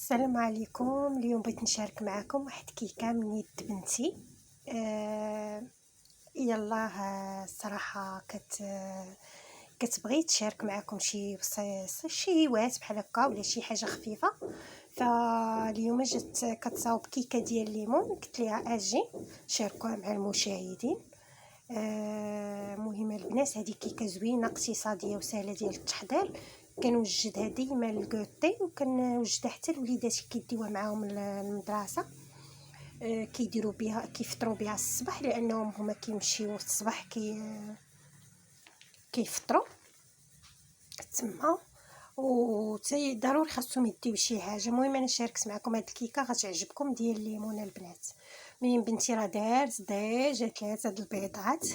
السلام عليكم. اليوم بغيت نشارك معكم واحد كيكه من يد بنتي. يلا الصراحه كتبغي تشارك معكم شي شي هوايات بحال هكا ولا شي حاجه خفيفه. فاليوم جات كتصاوب كيكه ديال الليمون، قلت ليها اجي شاركوها مع المشاهدين. مهمه البنات، هذه كيكه زوينه اقتصاديه وسهله ديال التحضير. كنوجدها ديما للكوتي، وكنوجدها حتى الوليدات كيديوها معاهم للمدرسه. كيديروا بها كيفطروا بها الصباح، لانهم هما كيمشيو الصباح كيفطروا تما. وتي ضروري خاصهم يديو شي حاجه. المهم انا شاركت معكم هاد الكيكه غتعجبكم ديال الليمون البنات. المهم بنتي راه دايره 3 البيضات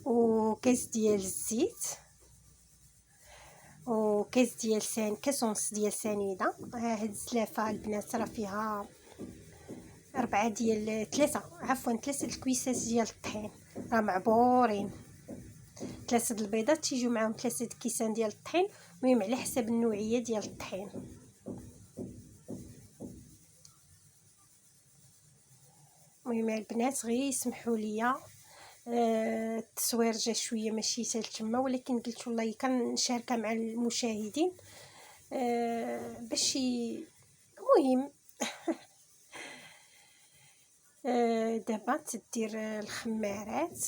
وكاس ديال الزيت وكاس ديال كاس ونص ديال سنيده. هاد الزلافه البنات راه فيها 3 الكويسات ديال الطحين راه معبورين. 3 البيضات تيجيو معاهم 3 كيسان ديال الطحين، المهم على حسب النوعيه ديال الطحين. المهم البنات غير يسمحوا لي التصوير جا شويه ماشي سهل تما، ولكن قلت والله كنشاركها مع المشاهدين باش المهم. دابا تدير الخمارات.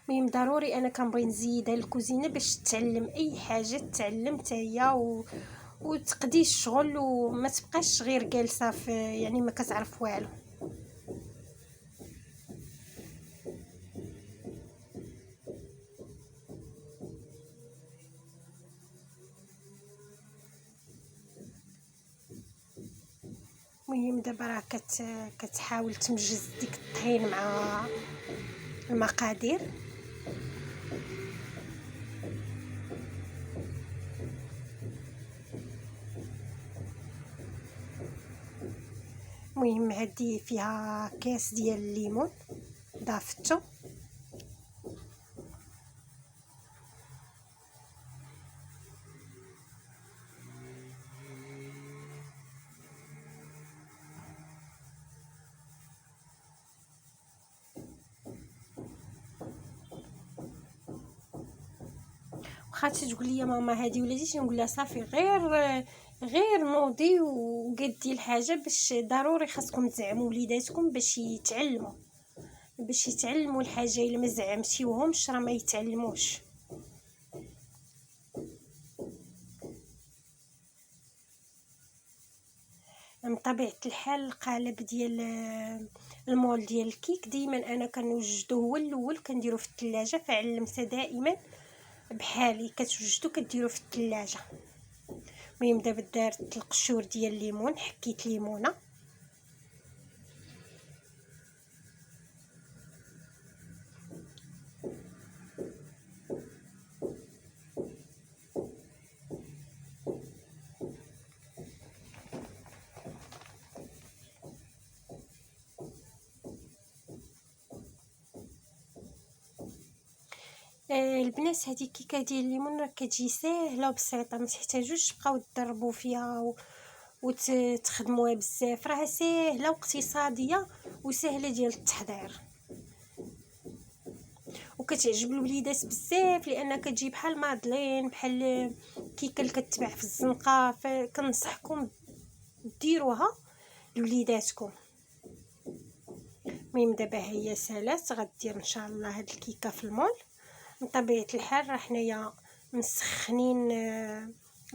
المهم ضروري انا كنبغي نزيدها للكوزينه باش تتعلم اي حاجه، تتعلم حتى هي وتقضي الشغل وما تبقاش غير جالسه في يعني ما كتعرف والو. المهم دابا راه كتحاول تمجز ديك الطحين مع المقادير. المهم هذه فيها كاس ديال الليمون ضافتو. واخا تقول لي ماما هذه ولادي، نقول لها صافي غير نوضي وقدي الحاجه، باش ضروري خاصكم تزعموا وليداتكم باش يتعلموا الحاجه. الا ما زعمتيوهمش راه ما يتعلموش. من طبيعه الحال القالب ديال المول ديال الكيك ديما انا كنوجدو هو الاول كنديرو في الثلاجه، فعلمتها دائما بحالي كتوجدو كديرو في الثلاجه. المهم دابا دارت القشور ديال الليمون، حكيت ليمونه البنات. هذه كيكه ديال الليمون راه كتجي ساهله وبسيطه، ما تحتاجوش تبقاو تضربوا فيها وتخدموها بزاف. راها ساهله واقتصاديه وسهله ديال التحضير، وكتعجب الوليدات بزاف لان كتجي بحال مادلين، بحال كيكه اللي كتباع في الزنقه. فكنصحكم ديروها لوليداتكم. المهم دابا هي سالات غدير ان شاء الله هاد الكيكه في المول. من طبيعه الحال راه حنايا مسخنين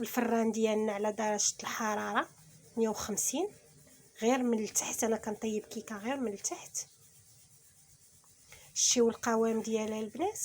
الفران ديالنا على درجه الحراره 150، غير من التحت. انا كنطيب كيكه غير من التحت. شتيو القوام ديالها البنات.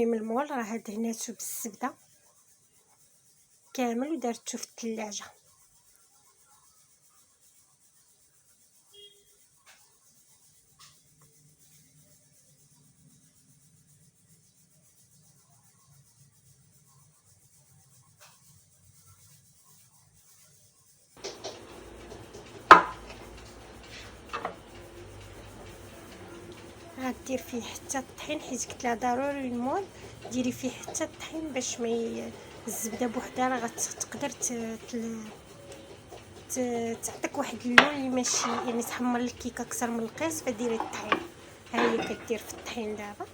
المهم المول راه دهناتو بالزبده كامل ودرتو في الثلاجه. غدير فيه حتى الطحين، حيت قلت لها ضروري المول ديري فيه حتى الطحين باش ما الزبده بوحدها راه غتقدر تعطيك واحد اللون اللي ماشي يعني تحمر الكيكه اكثر من القياس، فديري الطحين. ها هي كدير في الطحين دابا.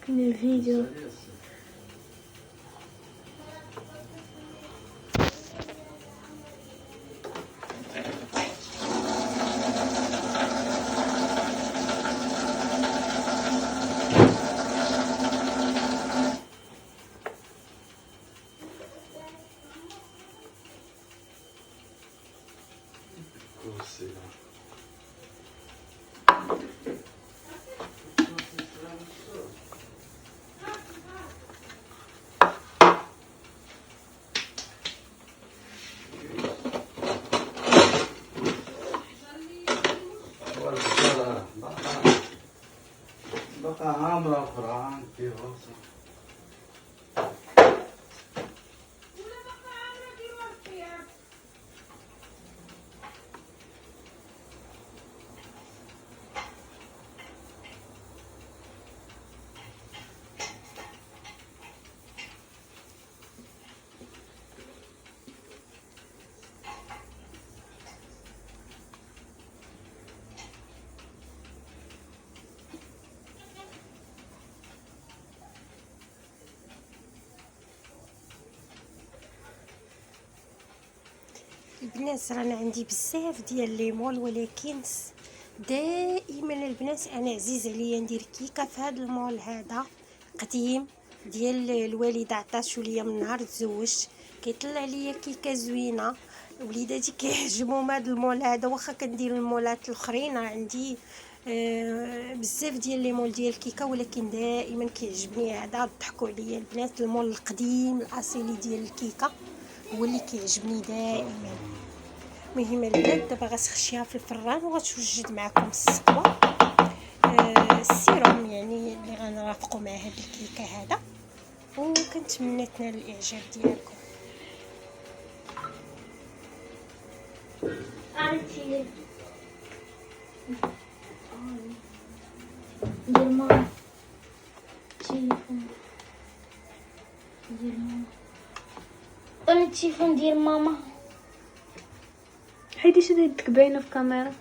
الفيديو بقى عامرة فرعان في غصة. البنات رانا عندي بزاف ديال لي مول، ولكن دائما البنات انا عزيز عليا ندير كيكه في هذا المول هذا قديم ديال الوالده عطاتو ليا من نهار تزوجت. كيطلع ليا كيكه زوينه، وليداتي كيعجبهم هذا المول هذا. واخا كندير المولات الاخرين راه عندي بزاف ديال لي مول ديال الكيكه، ولكن دائما كيعجبني هذا. ضحكوا عليا البنات، المول القديم الاصيلي ديال الكيكه هو اللي كيعجبني دائما. المهم البنات دابا غتخشيها في الفران وغتوجد معكم السطوه السيروم يعني اللي غنرافقوا مع هاد الكيكه هذا، وكنتمنى تنال الاعجاب ديالكم. عرفتي ديال ماما التليفون ديال ماما انا التليفون ديال ماما حيدي شدي يدك باينه في الكاميرا.